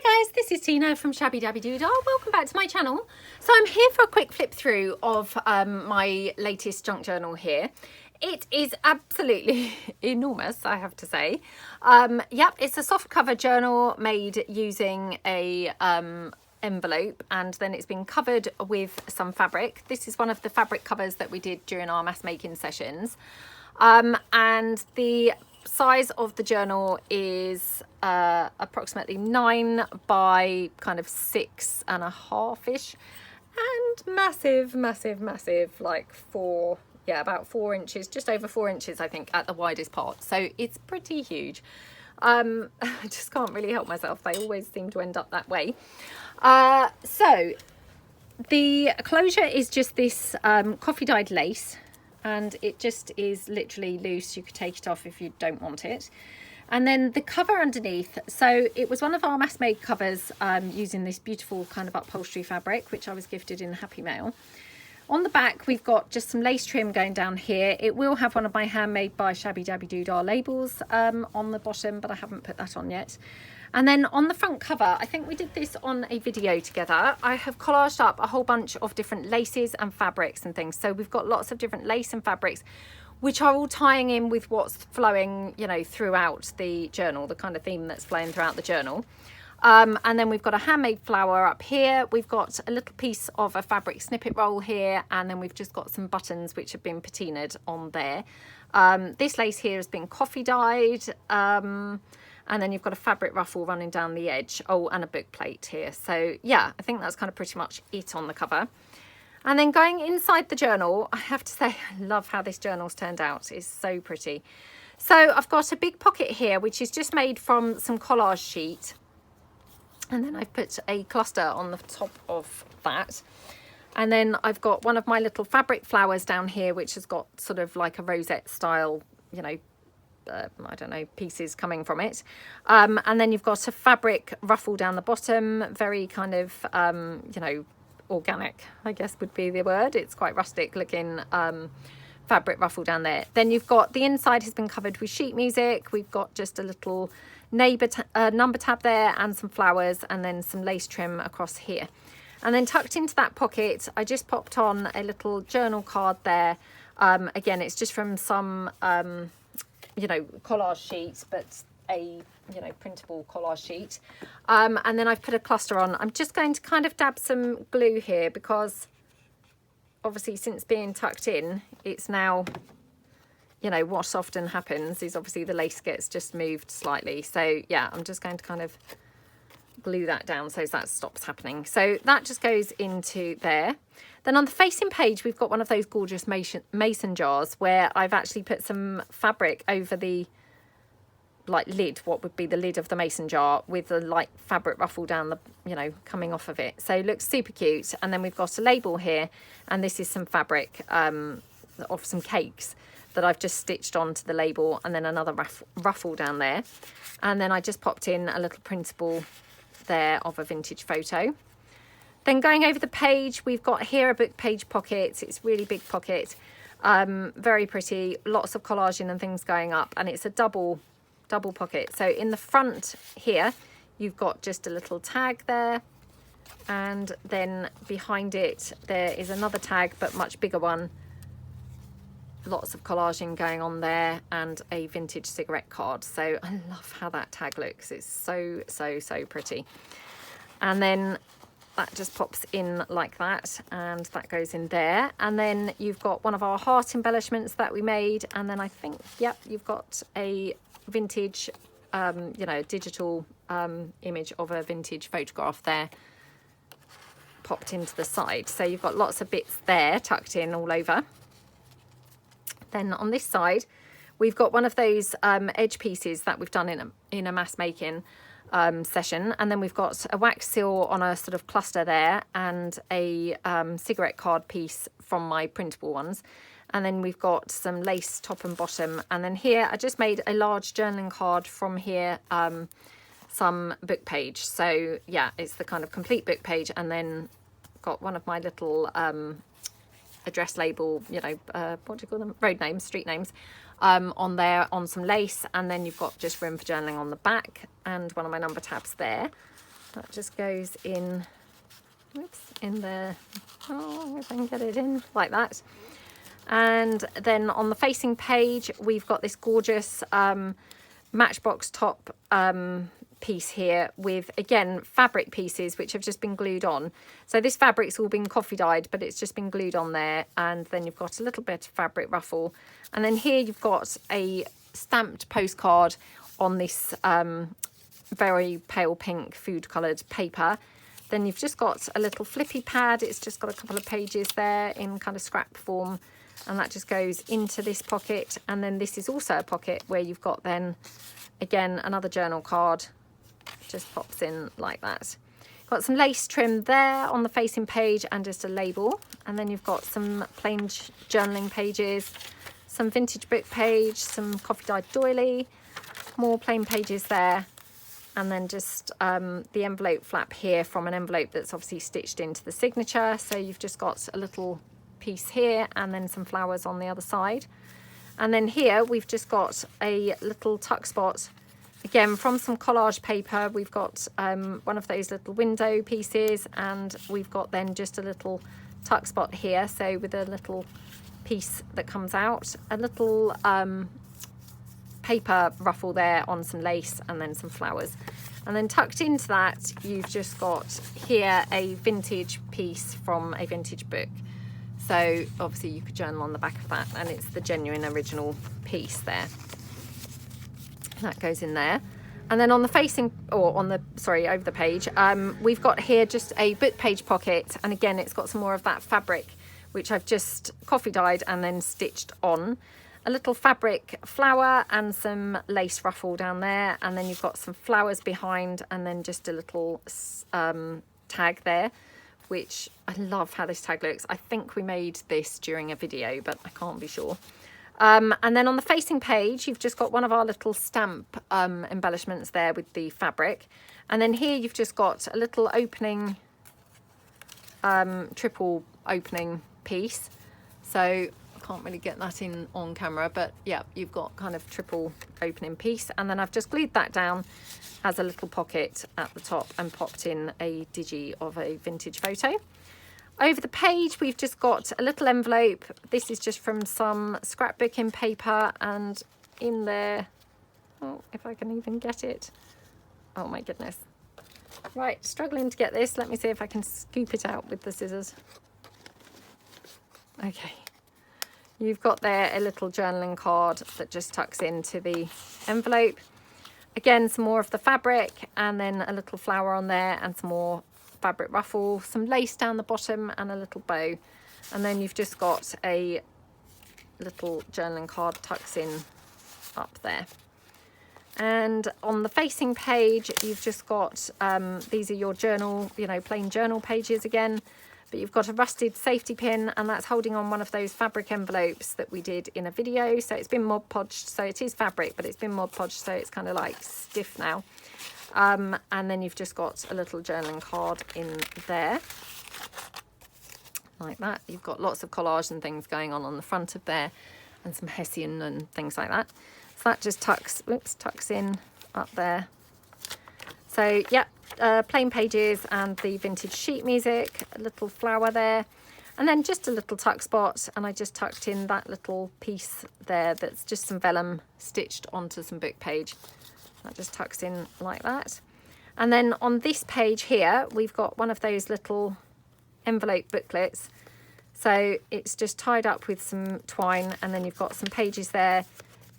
Hi guys, this is Tina from Shabbydabbydoodah. Welcome back to my channel. So I'm here for a quick flip through of my latest junk journal here. It is absolutely enormous, I have to say. Yep, it's a soft cover journal made using a envelope, and then it's been covered with some fabric. This is one of the fabric covers that we did during our mass making sessions. And the size of the journal is approximately 9 by kind of 6.5-ish, and massive, like about 4 inches, just over 4 inches I think at the widest part, so it's pretty huge. I just can't really help myself, they always seem to end up that way. So the closure is just this coffee dyed lace, and it just is literally loose. You could take it off if you don't want it. And then the cover underneath, so it was one of our mass made covers using this beautiful kind of upholstery fabric, which I was gifted in Happy Mail. On the back we've got just some lace trim going down here. It will have one of my handmade by Shabbydabbydoodah labels on the bottom, but I haven't put that on yet. And then on the front cover, I think we did this on a video together, I have collaged up a whole bunch of different laces and fabrics and things. So we've got lots of different lace and fabrics, which are all tying in with what's flowing, you know, throughout the journal, the kind of theme that's flowing throughout the journal. And then we've got a handmade flower up here. We've got a little piece of a fabric snippet roll here, and then we've just got some buttons which have been patinaed on there. This lace here has been coffee dyed. And then you've got a fabric ruffle running down the edge. Oh, and a book plate here. So yeah, I think that's kind of pretty much it on the cover. And then going inside the journal, I have to say, I love how this journal's turned out. It's so pretty. So I've got a big pocket here, which is just made from some collage sheet. And then I've put a cluster on the top of that. And then I've got one of my little fabric flowers down here, which has got sort of like a rosette style, you know, I don't know, pieces coming from it. And then you've got a fabric ruffle down the bottom, very kind of, you know, organic, I guess would be the word. It's quite rustic looking fabric ruffle down there. Then you've got the inside has been covered with sheet music. We've got just a little number tab there and some flowers, and then some lace trim across here. And then tucked into that pocket, I just popped on a little journal card there. Again, it's just from some you know, collage sheet, but a, you know, printable collage sheet. And then I've put a cluster on. I'm just going to kind of dab some glue here, because obviously since being tucked in, it's now, you know, what often happens is obviously the lace gets just moved slightly. So yeah, I'm just going to kind of glue that down so that stops happening. So that just goes into there. Then on the facing page, we've got one of those gorgeous mason jars where I've actually put some fabric over the like lid, what would be the lid of the mason jar, with the like fabric ruffle down the, you know, coming off of it. So it looks super cute. And then we've got a label here, and this is some fabric of some cakes that I've just stitched onto the label, and then another ruffle down there. And then I just popped in a little printable there of a vintage photo. Then going over the page, we've got here a book page pocket. It's a really big pocket, very pretty, lots of collaging and things going up, and it's a double pocket. So in the front here, you've got just a little tag there, and then behind it there is another tag, but much bigger one. Lots of collaging going on there, and a vintage cigarette card. So I love how that tag looks. It's so pretty. And then that just pops in like that, and that goes in there. And then you've got one of our heart embellishments that we made, and then I think, yep, you've got a vintage you know, digital image of a vintage photograph there popped into the side. So you've got lots of bits there tucked in all over. Then on this side, we've got one of those edge pieces that we've done in a mass making session, and then we've got a wax seal on a sort of cluster there, and a cigarette card piece from my printable ones. And then we've got some lace top and bottom. And then here I just made a large journaling card from here, some book page. So yeah, it's the kind of complete book page, and then got one of my little address label, you know, what do you call them, road names, street names, on there, on some lace. And then you've got just room for journaling on the back, and one of my number tabs there. That just goes in, whoops, in there. Oh, if I can get it in like that. And then on the facing page, we've got this gorgeous Matchbox top piece here with, again, fabric pieces which have just been glued on. So this fabric's all been coffee dyed, but it's just been glued on there. And then you've got a little bit of fabric ruffle. And then here you've got a stamped postcard on this very pale pink food coloured paper. Then you've just got a little flippy pad. It's just got a couple of pages there in kind of scrap form, and that just goes into this pocket. And then this is also a pocket where you've got then again another journal card, just pops in like that. Got some lace trim there on the facing page and just a label. And then you've got some plain journaling pages, some vintage book page, some coffee dyed doily, more plain pages there. And then just the envelope flap here from an envelope that's obviously stitched into the signature. So you've just got a little piece here and then some flowers on the other side. And then here we've just got a little tuck spot, again from some collage paper. We've got one of those little window pieces, and we've got then just a little tuck spot here, so with a little piece that comes out, a little paper ruffle there on some lace, and then some flowers. And then tucked into that you've just got here a vintage piece from a vintage book. So obviously you could journal on the back of that, and it's the genuine original piece there. That goes in there. And then on the facing, or on the, sorry, over the page, we've got here just a book page pocket. And again, it's got some more of that fabric, which I've just coffee dyed and then stitched on. A little fabric flower and some lace ruffle down there. And then you've got some flowers behind, and then just a little tag there, which I love how this tag looks. I think we made this during a video, but I can't be sure. And then on the facing page, you've just got one of our little stamp embellishments there with the fabric. And then here you've just got a little opening, triple opening piece. So I can't really get that in on camera, but yeah, you've got kind of triple opening piece. And then I've just glued that down as a little pocket at the top and popped in a digi of a vintage photo. Over the page, we've just got a little envelope. This is just from some scrapbooking paper, and in there, oh, if I can even get it. Oh my goodness. Right, struggling to get this. Let me see if I can scoop it out with the scissors. Okay. You've got there a little journaling card that just tucks into the envelope. Again, some more of the fabric, and then a little flower on there, and some more fabric ruffle, some lace down the bottom, and a little bow. And then you've just got a little journaling card tucks in up there. And on the facing page, you've just got these are your journal, you know, plain journal pages again, but you've got a rusted safety pin, and that's holding on one of those fabric envelopes that we did in a video. So it's been Mod Podged, so it is fabric, but it's been Mod Podged, so it's kind of like stiff now. And then you've just got a little journaling card in there like that. You've got lots of collage and things going on the front of there, and some Hessian and things like that. So that just tucks in up there. So yeah, plain pages and the vintage sheet music, a little flower there, and then just a little tuck spot. And I just tucked in that little piece there that's just some vellum stitched onto some book page. That just tucks in like that. And then on this page here, we've got one of those little envelope booklets. So it's just tied up with some twine, and then you've got some pages there.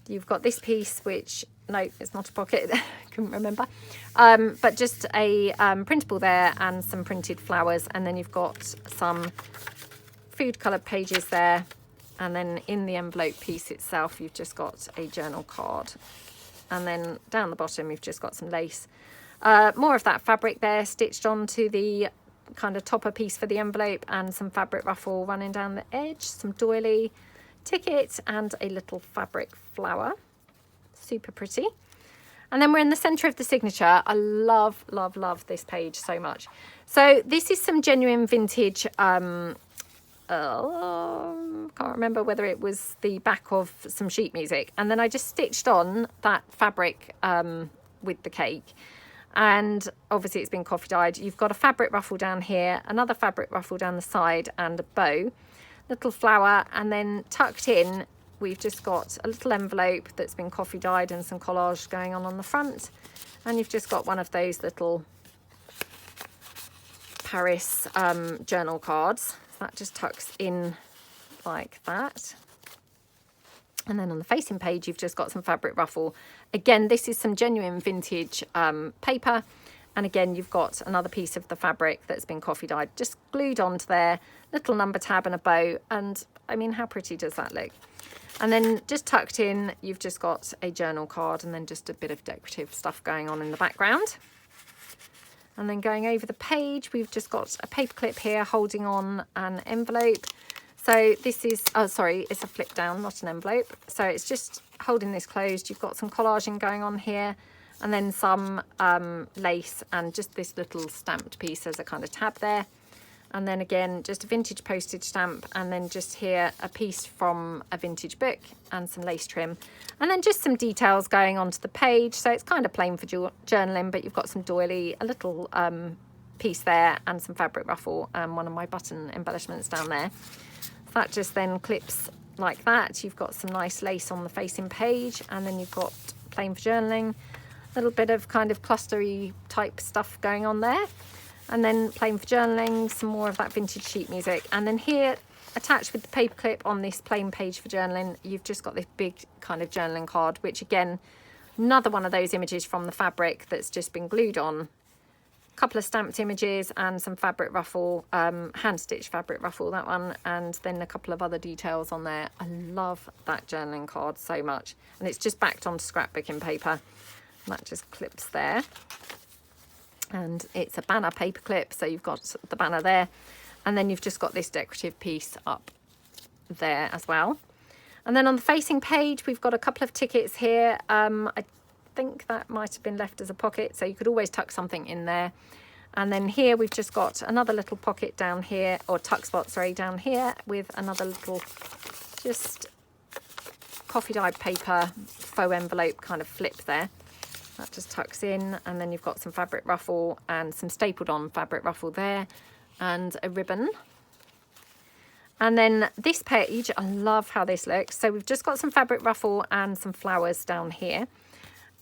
You've got this piece, which, no, it's not a pocket, couldn't remember. But just a printable there and some printed flowers. And then you've got some food coloured pages there. And then in the envelope piece itself, you've just got a journal card. And then down the bottom, you've just got some lace. More of that fabric there stitched onto the kind of topper piece for the envelope, and some fabric ruffle running down the edge, some doily, ticket, and a little fabric flower. Super pretty. And then we're in the centre of the signature. I love, love, love this page so much. So this is some genuine vintage, can't remember whether it was the back of some sheet music, and then I just stitched on that fabric with the cake, and obviously it's been coffee dyed. You've got a fabric ruffle down here, another fabric ruffle down the side, and a bow, little flower, and then tucked in we've just got a little envelope that's been coffee dyed and some collage going on the front, and you've just got one of those little Paris journal cards. That just tucks in like that. And then on the facing page, you've just got some fabric ruffle. Again, this is some genuine vintage paper. And again, you've got another piece of the fabric that's been coffee dyed, just glued onto there, little number tab and a bow. And I mean, how pretty does that look? And then just tucked in, you've just got a journal card and then just a bit of decorative stuff going on in the background. And then going over the page, we've just got a paper clip here holding on an envelope. So this is, oh sorry, it's a flip down, not an envelope. So it's just holding this closed. You've got some collaging going on here, and then some lace and just this little stamped piece as a kind of tab there. And then again, just a vintage postage stamp, and then just here a piece from a vintage book and some lace trim. And then just some details going onto the page. So it's kind of plain for journaling, but you've got some doily, a little piece there, and some fabric ruffle, and one of my button embellishments down there. So that just then clips like that. You've got some nice lace on the facing page, and then you've got plain for journaling, a little bit of kind of clustery type stuff going on there. And then plain for journaling, some more of that vintage sheet music. And then here, attached with the paper clip on this plain page for journaling, you've just got this big kind of journaling card, which again, another one of those images from the fabric that's just been glued on. A couple of stamped images and some fabric ruffle, hand stitched fabric ruffle, that one, and then a couple of other details on there. I love that journaling card so much. And it's just backed onto scrapbooking paper. And that just clips there. And it's a banner paper clip, so you've got the banner there, and then you've just got this decorative piece up there as well. And then on the facing page, we've got a couple of tickets here. I think that might have been left as a pocket, so you could always tuck something in there. And then here we've just got another little pocket down here, or tuck spot, sorry, down here, with another little just coffee dyed paper faux envelope kind of flip there. That just tucks in, and then you've got some fabric ruffle and some stapled on fabric ruffle there, and a ribbon. And then this page, I love how this looks. So we've just got some fabric ruffle and some flowers down here.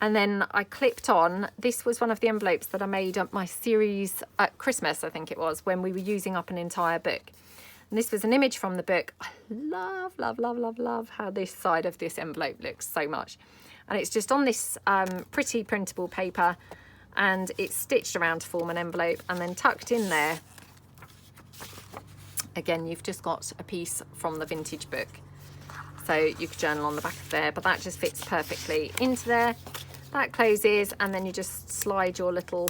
And then I clipped on, this was one of the envelopes that I made up my series at Christmas, I think it was, when we were using up an entire book. And this was an image from the book. I love, love, love, love, love how this side of this envelope looks so much. And it's just on this pretty printable paper, and it's stitched around to form an envelope, and then tucked in there. Again, you've just got a piece from the vintage book. So you could journal on the back of there, but that just fits perfectly into there. That closes, and then you just slide your little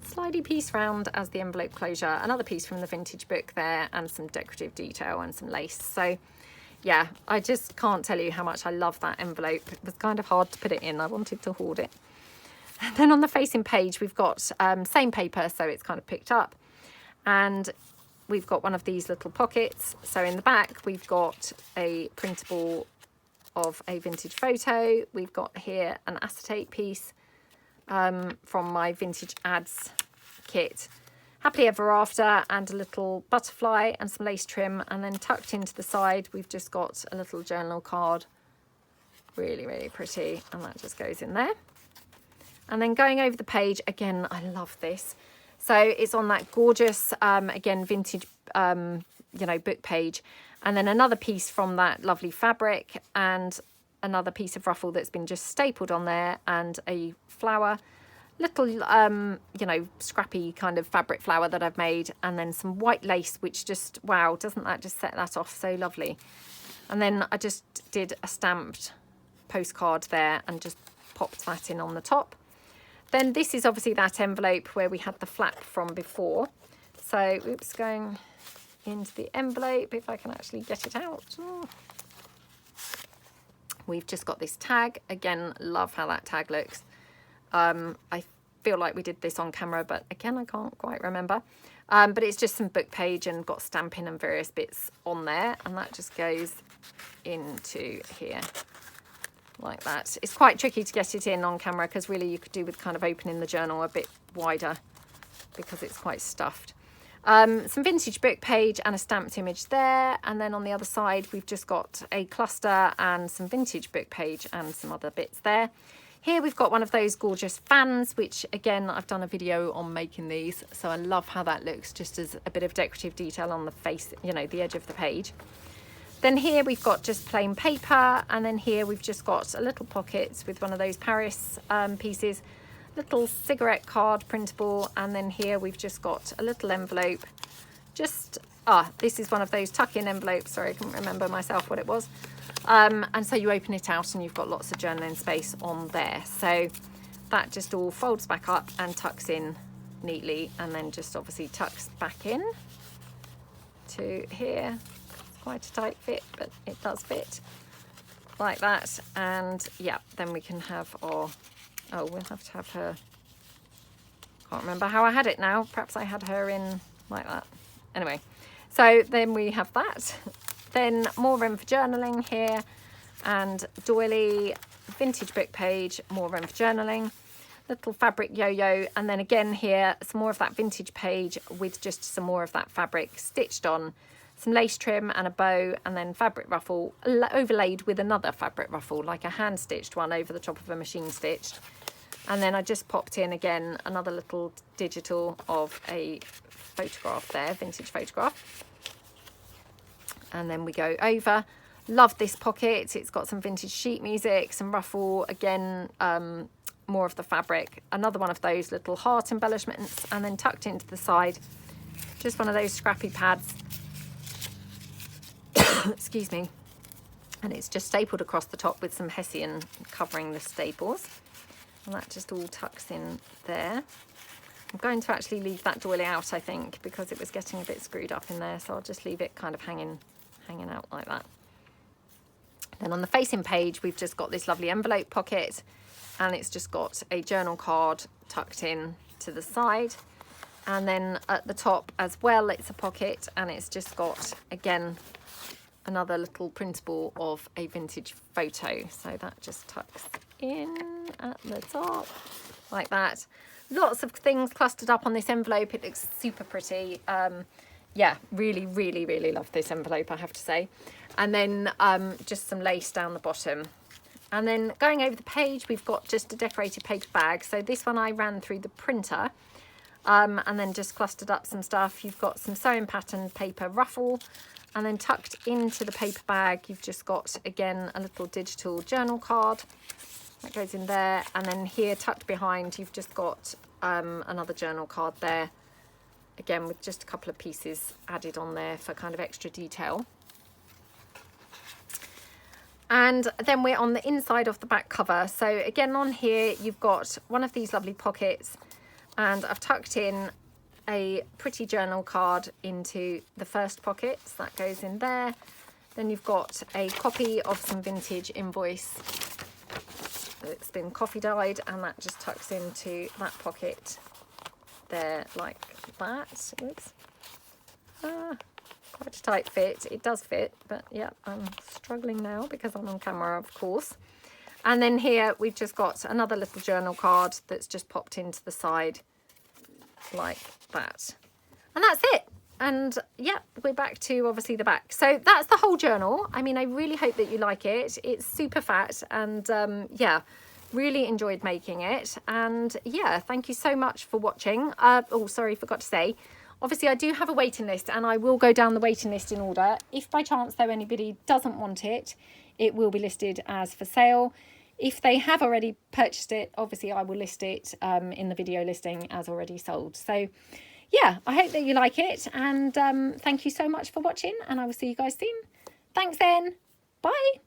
slidey piece round as the envelope closure. Another piece from the vintage book there, and some decorative detail and some lace. So yeah, I just can't tell you how much I love that envelope. It was kind of hard to put it in. I wanted to hoard it. And then on the facing page, we've got same paper, so it's kind of picked up. And we've got one of these little pockets. So in the back, we've got a printable of a vintage photo. We've got here an acetate piece from my vintage ads kit. Happily Ever After, and a little butterfly and some lace trim. And then tucked into the side, we've just got a little journal card. Really, really pretty. And that just goes in there. And then going over the page, again, I love this. So it's on that gorgeous, again, vintage, you know, book page. And then another piece from that lovely fabric, and another piece of ruffle that's been just stapled on there, and a flower. Little, you know, scrappy kind of fabric flower that I've made, and then some white lace, which just, wow, doesn't that just set that off so lovely? And then I just did a stamped postcard there and just popped that in on the top. Then this is obviously that envelope where we had the flap from before. So, oops, going into the envelope, if I can actually get it out. Oh. We've just got this tag. Again, love how that tag looks. I feel like we did this on camera, but again, I can't quite remember. But it's just some book page and got stamping and various bits on there, and that just goes into here. like that. It's quite tricky to get it in on camera because really you could do with kind of opening the journal a bit wider because it's quite stuffed. Some vintage book page and a stamped image there, and then on the other side we've just got a cluster and some vintage book page and some other bits there. Here we've got one of those gorgeous fans, which again I've done a video on making these, so I love how that looks, just as a bit of decorative detail on the face, you know, the edge of the page. Then here we've got just plain paper, and then here we've just got a little pocket with one of those Paris pieces, little cigarette card printable, and then here we've just got a little envelope. Just, this is one of those tuck-in envelopes, sorry I couldn't remember myself what it was. And so you open it out and you've got lots of journaling space on there. So that just all folds back up and tucks in neatly, and then just obviously tucks back in to here. Quite a tight fit, but it does fit like that. And yeah, then we can have our, we'll have to have her, can't remember how I had it now, perhaps I had her in like that. Anyway, so then we have that. Then more room for journaling here, and doily, vintage book page, more room for journaling, little fabric yo-yo, and then again here some more of that vintage page with just some more of that fabric stitched on, some lace trim and a bow, and then fabric ruffle overlaid with another fabric ruffle, like a hand stitched one over the top of a machine stitched. And then I just popped in again another little digital of a photograph there, vintage photograph. And then we go over. Love this pocket. It's got some vintage sheet music, some ruffle, again, more of the fabric, another one of those little heart embellishments, and then tucked into the side, just one of those scrappy pads. Excuse me. And it's just stapled across the top with some Hessian covering the staples. And that just all tucks in there. I'm going to actually leave that doily out, I think, because it was getting a bit screwed up in there. So I'll just leave it kind of hanging out like that. Then on the facing page, we've just got this lovely envelope pocket, and it's just got a journal card tucked in to the side. And then at the top as well, it's a pocket, and it's just got, again, another little printable of a vintage photo. So that just tucks in at the top like that. Lots of things clustered up on this envelope. It looks super pretty. Yeah, really, really, really love this envelope, I have to say. And then just some lace down the bottom. And then going over the page, we've got just a decorated paper bag. So this one I ran through the printer, and then just clustered up some stuff. You've got some sewing pattern paper ruffle, and then tucked into the paper bag, you've just got, again, a little digital journal card that goes in there. And then here, tucked behind, you've just got another journal card there, again, with just a couple of pieces added on there for kind of extra detail. And then we're on the inside of the back cover. So again, on here, you've got one of these lovely pockets, and I've tucked in a pretty journal card into the first pocket, so that goes in there. Then you've got a copy of some vintage invoice that's been coffee dyed, and that just tucks into that pocket there like that. Oops. Quite a tight fit. It does fit, but yeah, I'm struggling now because I'm on camera, of course. And then here we've just got another little journal card that's just popped into the side like that. And that's it. And yeah, we're back to obviously the back. So that's the whole journal. I mean, I really hope that you like it. It's super fat, and yeah, really enjoyed making it. And yeah, thank you so much for watching. Oh, sorry, forgot to say, obviously I do have a waiting list, and I will go down the waiting list in order. If by chance though anybody doesn't want it, it will be listed as for sale. If they have already purchased it, obviously I will list it in the video listing as already sold. So yeah, I hope that you like it, and thank you so much for watching, and I will see you guys soon. Thanks then. Bye.